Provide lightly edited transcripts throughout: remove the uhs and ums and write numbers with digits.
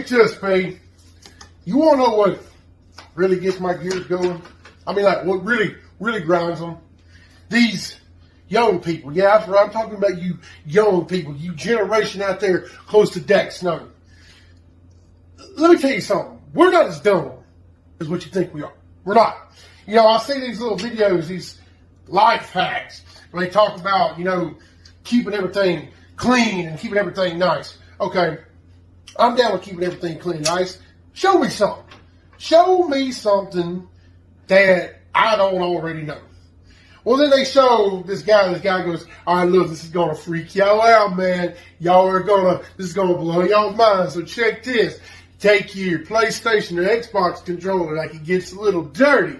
Check this, P. You want to know what really gets my gears going? I mean, like, what really grinds them? These young people. Yeah, that's right. I'm talking about you young people, you generation out there close to Dex Snow. Let me tell you something. We're not as dumb as what you think we are. We're not. You know, I see these little videos, these life hacks, where they talk about, you know, keeping everything clean and keeping everything nice. Okay, I'm down with keeping everything clean and nice. Show me something. Show me something that I don't already know. Well, then they show this guy goes, all right, look, this is going to freak y'all out, man. This is going to blow y'all's mind. So check this. Take your PlayStation or Xbox controller, like it gets a little dirty.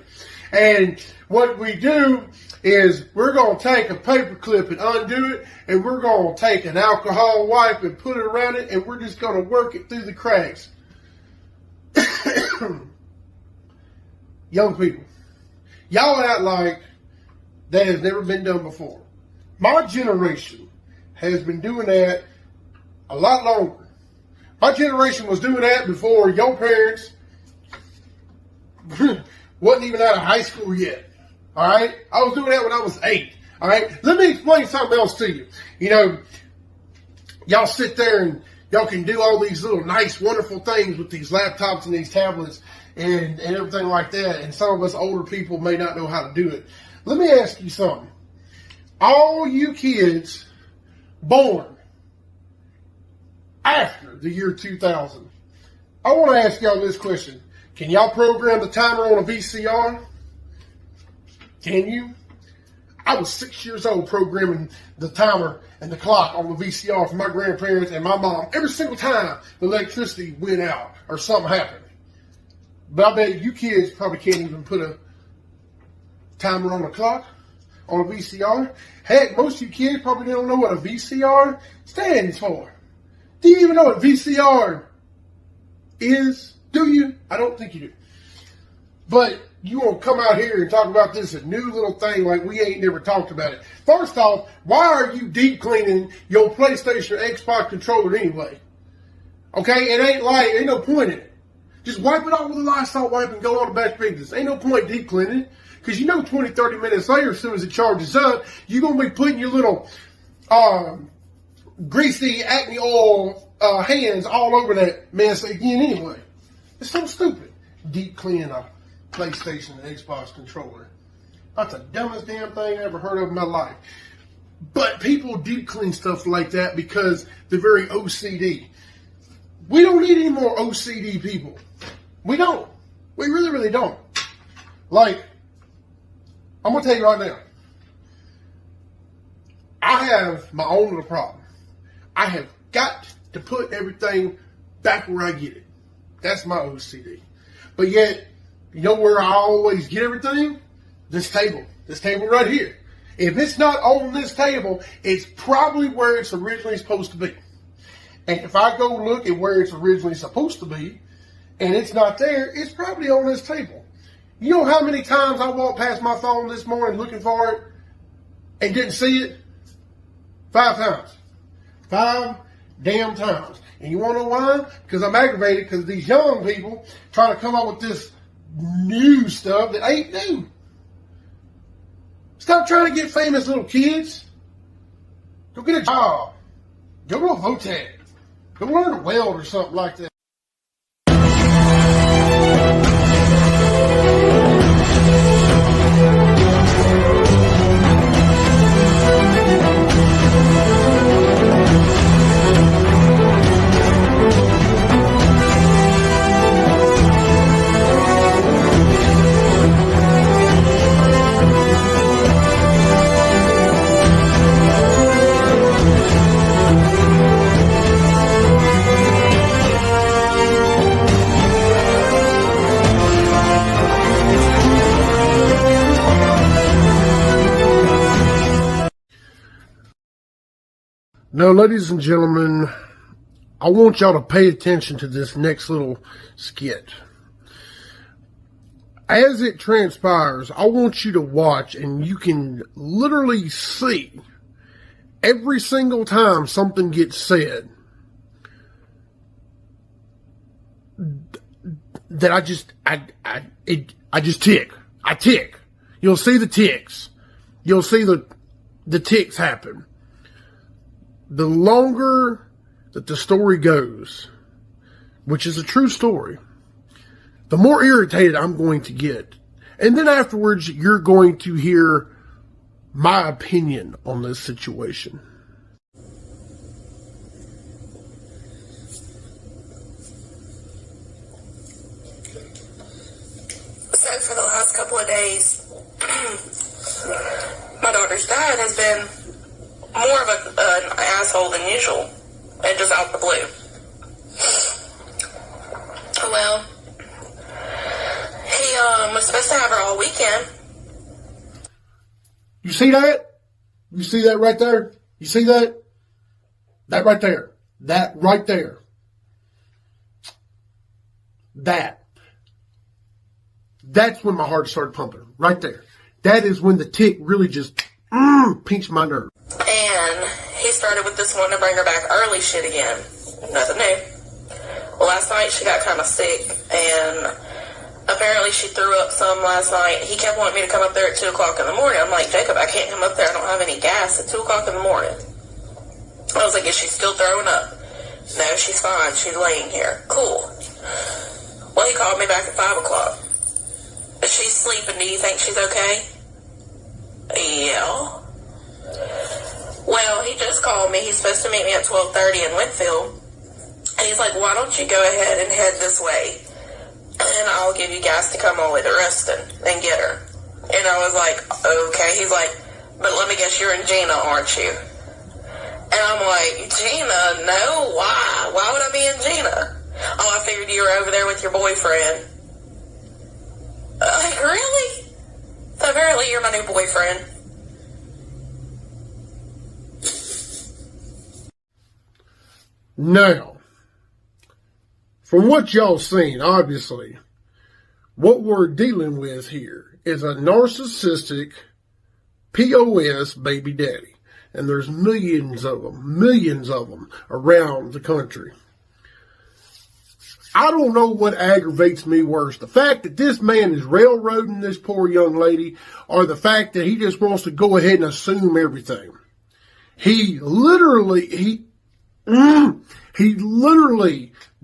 And what we do is we're going to take a paper clip and undo it, and we're going to take an alcohol wipe and put it around it, and we're just going to work it through the cracks. Young people, y'all act like that has never been done before. My generation has been doing that a lot longer. My generation was doing that before your parents wasn't even out of high school yet. All right? I was doing that when I was 8. All right? Let me explain something else to you. You know, y'all sit there and y'all can do all these little nice, wonderful things with these laptops and these tablets and everything like that. And some of us older people may not know how to do it. Let me ask you something. All you kids born after the year 2000, I want to ask y'all this question. Can y'all program the timer on a VCR? Can you? I was 6 years old programming the timer and the clock on the VCR for my grandparents and my mom every single time the electricity went out or something happened. But I bet you kids probably can't even put a timer on the clock on a VCR. Heck, most of you kids probably don't know what a VCR stands for. Do you even know what VCR is? Do you? I don't think you do. But you won't come out here and talk about this a new little thing like we ain't never talked about it. First off, why are you deep cleaning your PlayStation or Xbox controller anyway? Okay, ain't no point in it. Just wipe it off with a Lysol wipe and go on about your business. Ain't no point deep cleaning it. Because you know 20, 30 minutes later, as soon as it charges up, you're going to be putting your little greasy acne oil hands all over that mess again anyway. It's so stupid. Deep cleaning a PlayStation and Xbox controller. That's the dumbest damn thing I ever heard of in my life. But people deep clean stuff like that because they're very OCD. We don't need any more OCD people. We don't. We really, really don't. Like, I'm going to tell you right now. I have my own little problem. I have got to put everything back where I get it. That's my OCD. But yet, you know where I always get everything? This table. This table right here. If it's not on this table, it's probably where it's originally supposed to be. And if I go look at where it's originally supposed to be, and it's not there, it's probably on this table. You know how many times I walked past my phone this morning looking for it and didn't see it? 5 times. 5 damn times. And you want to know why? Because I'm aggravated because these young people trying to come up with this new stuff that ain't new. Stop trying to get famous, little kids. Go get a job. Go to a VOTEC. Go learn to weld or something like that. Now, ladies and gentlemen, I want y'all to pay attention to this next little skit. As it transpires, I want you to watch, and you can literally see every single time something gets said, that I just tick. I tick. You'll see the ticks. You'll see the ticks happen. The longer that the story goes, which is a true story, the more irritated I'm going to get. And then afterwards, you're going to hear my opinion on this situation. So for the last couple of days, my daughter's dad has been more of an asshole than usual, and just out the blue. Well, he was supposed to have her all weekend. You see that? You see that right there? You see that? That right there. That right there. That's when my heart started pumping. Right there. That is when the tick really just pinched my nerve. And he started with this one to bring her back early shit again. Nothing new. Well, last night she got kind of sick, and apparently she threw up some last night. He kept wanting me to come up there at 2 o'clock in the morning. I'm like, Jacob, I can't come up there. I don't have any gas at 2 o'clock in the morning. I was like, is she still throwing up? No, she's fine. She's laying here. Cool. Well, he called me back at 5 o'clock. Is she sleeping? Do you think she's okay? Yeah. Well, he just called me. He's supposed to meet me at 12:30 in Whitfield. And he's like, why don't you go ahead and head this way? And I'll give you gas to come all the way to Ruston and get her. And I was like, okay. He's like, but let me guess, you're in Gina, aren't you? And I'm like, Gina? No, why? Why would I be in Gina? Oh, I figured you were over there with your boyfriend. Like, really? So apparently you're my new boyfriend. Now, from what y'all seen, obviously, what we're dealing with here is a narcissistic POS baby daddy. And there's millions of them around the country. I don't know what aggravates me worse. The fact that this man is railroading this poor young lady, or the fact that he just wants to go ahead and assume everything. He literally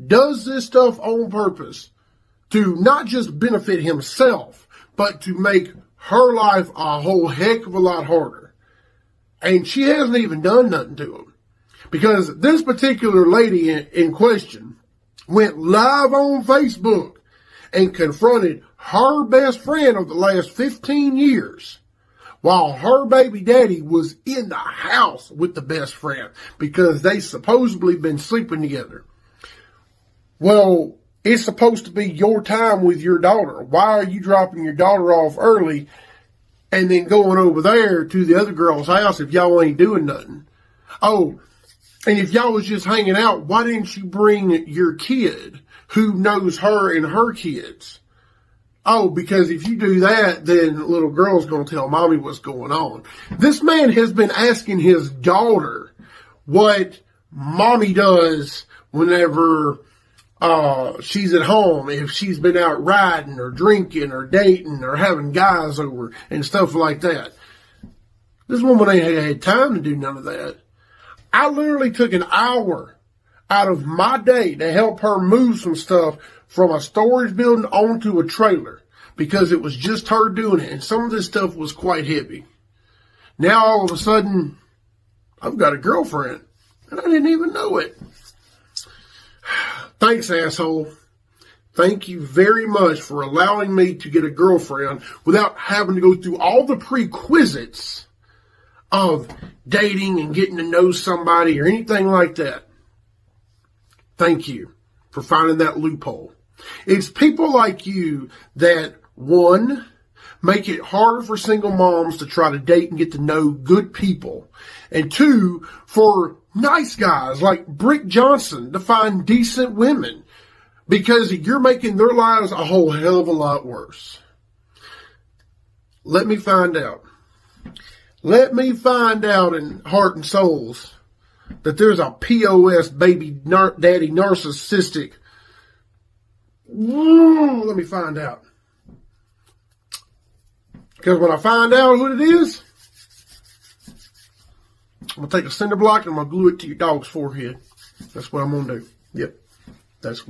does this stuff on purpose to not just benefit himself, but to make her life a whole heck of a lot harder. And she hasn't even done nothing to him. Because this particular lady in question went live on Facebook and confronted her best friend of the last 15 years while her baby daddy was in the house with the best friend because they supposedly been sleeping together. Well, it's supposed to be your time with your daughter. Why are you dropping your daughter off early and then going over there to the other girl's house if y'all ain't doing nothing? Oh, and if y'all was just hanging out, why didn't you bring your kid who knows her and her kids? Oh, because if you do that, then the little girl's going to tell mommy what's going on. This man has been asking his daughter what mommy does whenever she's at home, if she's been out riding or drinking or dating or having guys over and stuff like that. This woman ain't had time to do none of that. I literally took an hour out of my day to help her move some stuff from a storage building onto a trailer because it was just her doing it. And some of this stuff was quite heavy. Now all of a sudden, I've got a girlfriend and I didn't even know it. Thanks, asshole. Thank you very much for allowing me to get a girlfriend without having to go through all the prerequisites of dating and getting to know somebody or anything like that. Thank you for finding that loophole. It's people like you that, one, make it harder for single moms to try to date and get to know good people. And two, for nice guys like Brick Johnson to find decent women because you're making their lives a whole hell of a lot worse. Let me find out. Let me find out in Heart and Souls that there's a POS baby daddy narcissistic Let me find out. Because when I find out what it is, I'm going to take a cinder block and I'm going to glue it to your dog's forehead. That's what I'm going to do. Yep. That's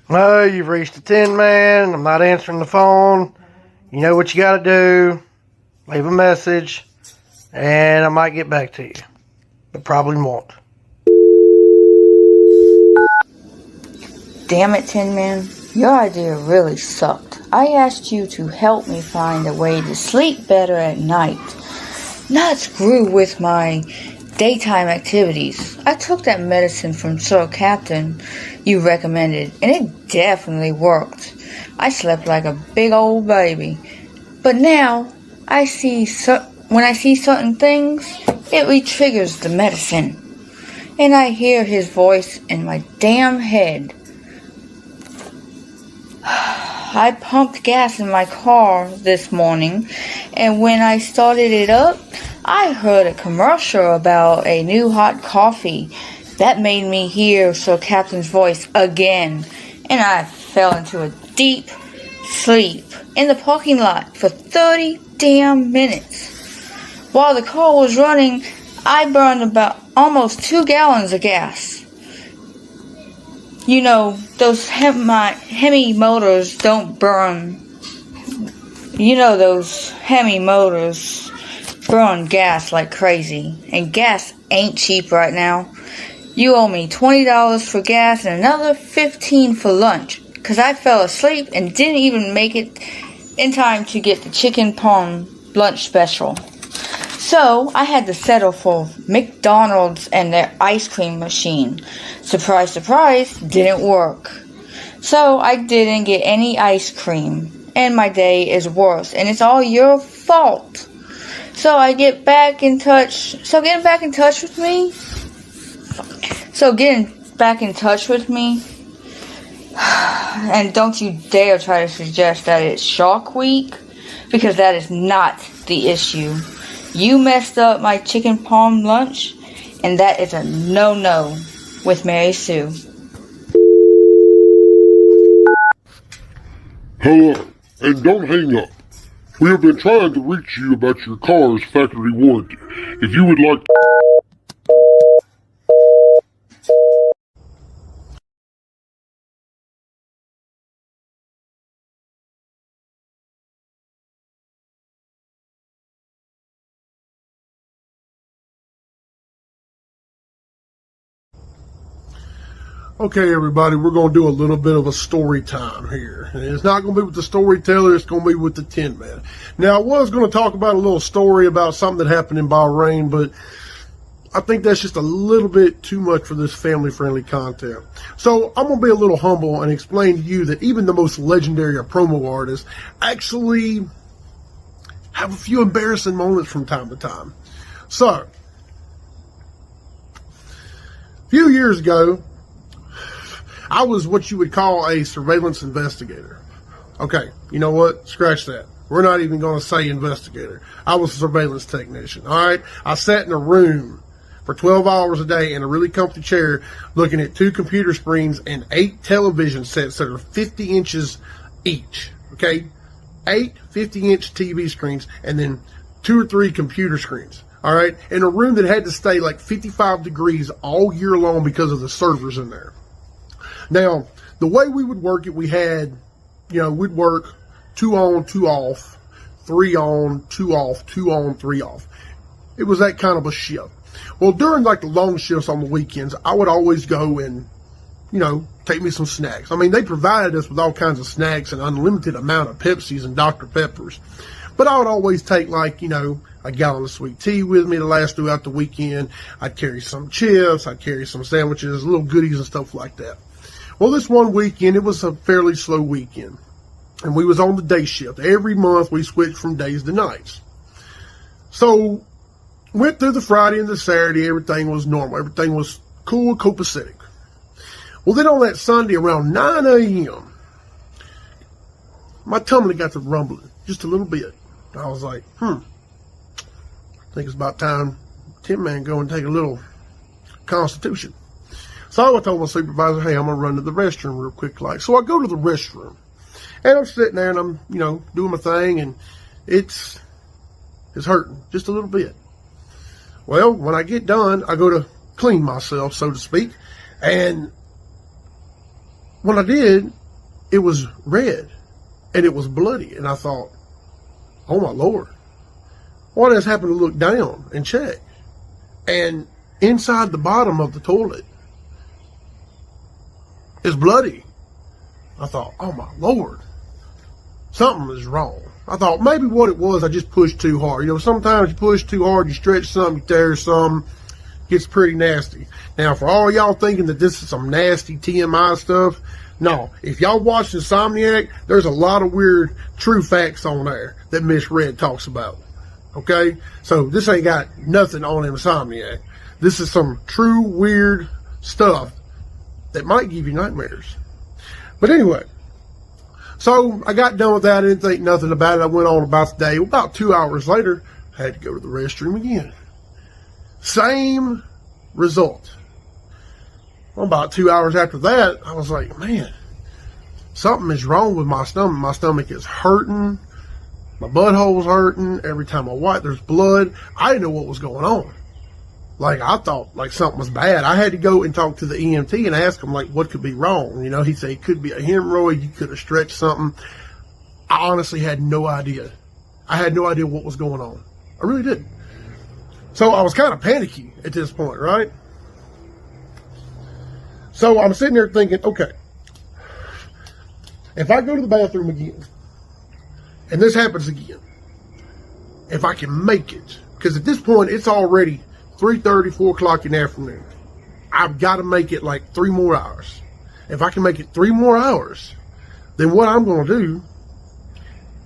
No, you've reached the Tinman. I'm not answering the phone. You know what you got to do. Leave a message, and I might get back to you, but probably won't. Damn it, Tinman. Your idea really sucked. I asked you to help me find a way to sleep better at night, not screw with my daytime activities. I took that medicine from Sir Captain you recommended, and it definitely worked. I slept like a big old baby. But now, when I see certain things, it re-triggers the medicine. And I hear his voice in my damn head. I pumped gas in my car this morning, and when I started it up, I heard a commercial about a new hot coffee. That made me hear Sir Captain's voice again, and I fell into a deep sleep in the parking lot for 30 damn minutes. While the car was running, I burned about almost 2 gallons of gas. You know, those Hemi motors don't burn. You know, those Hemi motors burn gas like crazy, and gas ain't cheap right now. You owe me $20 for gas and another $15 for lunch, because I fell asleep and didn't even make it in time to get the chicken parm lunch special. So I had to settle for McDonald's and their ice cream machine. Surprise, surprise, didn't work. So I didn't get any ice cream, and my day is worse, and it's all your fault. So getting back in touch with me. And don't you dare try to suggest that it's Shark Week, because that is not the issue. You messed up my chicken parm lunch, and that is a no-no with Mary Sue. Hello, and don't hang up. We have been trying to reach you about your car's factory warranty. If you would like to... Okay, everybody, we're going to do a little bit of a story time here. And it's not going to be with the storyteller, it's going to be with the Tinman. Now, I was going to talk about a little story about something that happened in Bahrain, but I think that's just a little bit too much for this family-friendly content. So I'm going to be a little humble and explain to you that even the most legendary of promo artists actually have a few embarrassing moments from time to time. So, a few years ago, I was what you would call a surveillance investigator. Okay, you know what? Scratch that. We're not even going to say investigator. I was a surveillance technician, all right? I sat in a room for 12 hours a day in a really comfy chair looking at 2 computer screens and 8 television sets that are 50 inches each, okay? 8 50-inch TV screens and then 2 or 3 computer screens, all right? In a room that had to stay like 55 degrees all year long because of the servers in there. Now, the way we would work it, we had, we'd work 2 on, 2 off, 3 on, 2 off, 2 on, 3 off. It was that kind of a shift. Well, during like the long shifts on the weekends, I would always go and, take me some snacks. I mean, they provided us with all kinds of snacks and unlimited amount of Pepsis and Dr. Peppers. But I would always take, like, a gallon of sweet tea with me to last throughout the weekend. I'd carry some chips. I'd carry some sandwiches, little goodies and stuff like that. Well, this one weekend, it was a fairly slow weekend. And we was on the day shift. Every month, we switched from days to nights. So, went through the Friday and the Saturday. Everything was normal. Everything was cool, copacetic. Well, then on that Sunday around 9 a.m., my tummy got to rumbling just a little bit. I was like, I think it's about time Tinman go and take a little constitution. So I told my supervisor, hey, I'm going to run to the restroom real quick. So I go to the restroom, and I'm sitting there, and I'm, doing my thing, and it's hurting just a little bit. Well, when I get done, I go to clean myself, so to speak, and when I did, it was red, and it was bloody, and I thought, oh my Lord, what has happened to look down and check? And inside the bottom of the toilet is bloody. I thought, oh my Lord, something is wrong. I thought maybe what it was, I just pushed too hard. Sometimes you push too hard, you stretch something, you tear something, gets pretty nasty. Now, for all y'all thinking that this is some nasty TMI stuff, no. If y'all watch Insomniac, there's a lot of weird true facts on there that Miss Red talks about. Okay? So this ain't got nothing on Insomniac. This is some true weird stuff that might give you nightmares. But anyway, so I got done with that. I didn't think nothing about it. I went on about the day. About 2 hours later, I had to go to the restroom again. Same result. Well, about 2 hours after that, I was like, man, something is wrong with my stomach. My stomach is hurting. My butthole's hurting. Every time I wipe, there's blood. I didn't know what was going on. Like, I thought, like, something was bad. I had to go and talk to the EMT and ask him, like, what could be wrong? He said it could be a hemorrhoid. You could have stretched something. I honestly had no idea. I had no idea what was going on. I really didn't. So I was kind of panicky at this point, right? So I'm sitting there thinking, okay, if I go to the bathroom again, and this happens again, if I can make it, because at this point, it's already 3:30, 4 o'clock in the afternoon. I've got to make it like 3 more hours. If I can make it 3 more hours, then what I'm going to do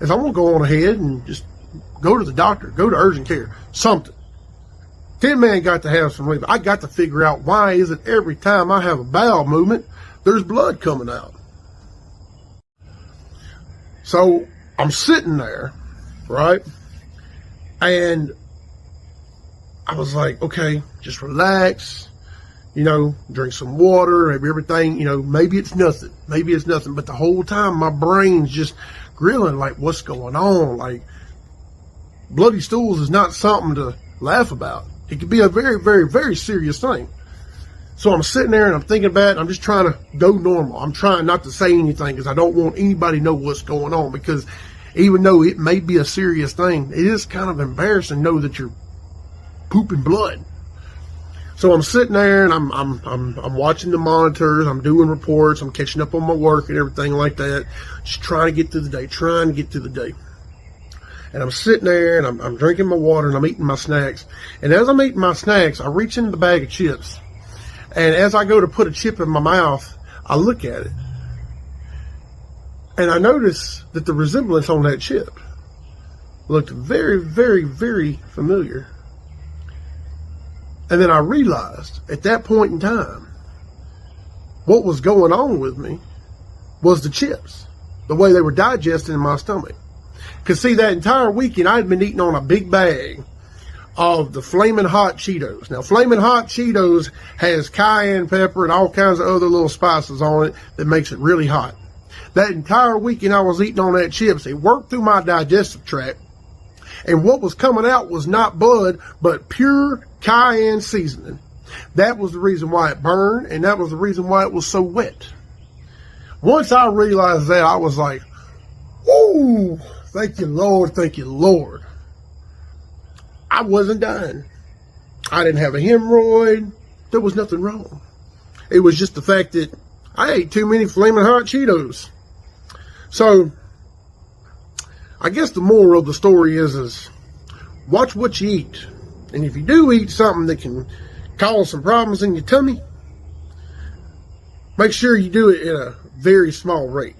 is I'm going to go on ahead and just go to the doctor, go to urgent care, something. Tinman got to have some relief. I got to figure out why is it every time I have a bowel movement, there's blood coming out. So I'm sitting there, right? And I was like, okay, just relax, drink some water, maybe everything, maybe it's nothing. Maybe it's nothing. But the whole time my brain's just grilling, like, what's going on? Like, bloody stools is not something to laugh about. It could be a very, very, very serious thing. So I'm sitting there and I'm thinking about it. I'm just trying to go normal. I'm trying not to say anything because I don't want anybody to know what's going on, because even though it may be a serious thing, it is kind of embarrassing to know that you're pooping blood. So I'm sitting there and I'm watching the monitors. I'm doing reports. I'm catching up on my work and everything like that. Just trying to get through the day. And I'm sitting there and I'm drinking my water and I'm eating my snacks. And as I'm eating my snacks, I reach into the bag of chips. And as I go to put a chip in my mouth, I look at it. And I notice that the resemblance on that chip looked very, very, very familiar. And then I realized at that point in time, what was going on with me was the chips, the way they were digesting in my stomach. Because see, that entire weekend, I had been eating on a big bag of the Flamin' Hot Cheetos. Now, Flamin' Hot Cheetos has cayenne pepper and all kinds of other little spices on it that makes it really hot. That entire weekend I was eating on that chips, it worked through my digestive tract. And what was coming out was not blood, but pure cayenne seasoning. That was the reason why it burned, and that was the reason why it was so wet. Once I realized that, I was like, "Ooh, thank you, Lord, thank you, Lord." I wasn't dying. I didn't have a hemorrhoid. There was nothing wrong. It was just the fact that I ate too many Flamin' Hot Cheetos. So I guess the moral of the story is watch what you eat. And if you do eat something that can cause some problems in your tummy, make sure you do it at a very small rate.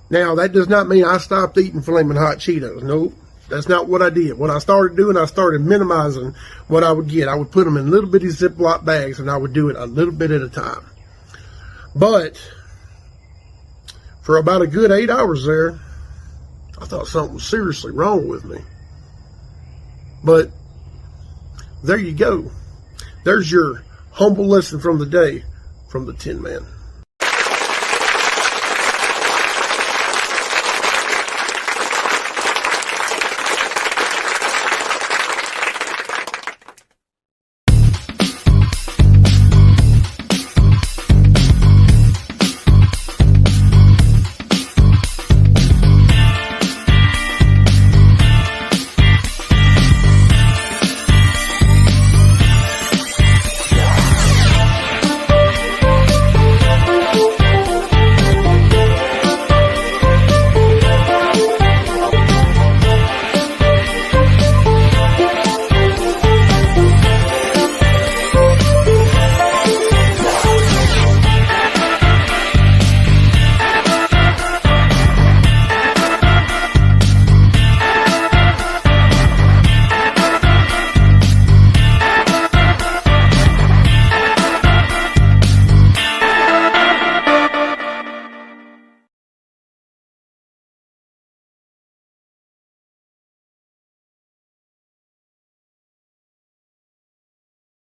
Now, that does not mean I stopped eating Flamin' Hot Cheetos. Nope, that's not what I did. What I started doing, I started minimizing what I would get. I would put them in little bitty Ziploc bags, and I would do it a little bit at a time. But for about a good 8 hours there, I thought something was seriously wrong with me. But there you go. There's your humble lesson from the day from the Tin Man.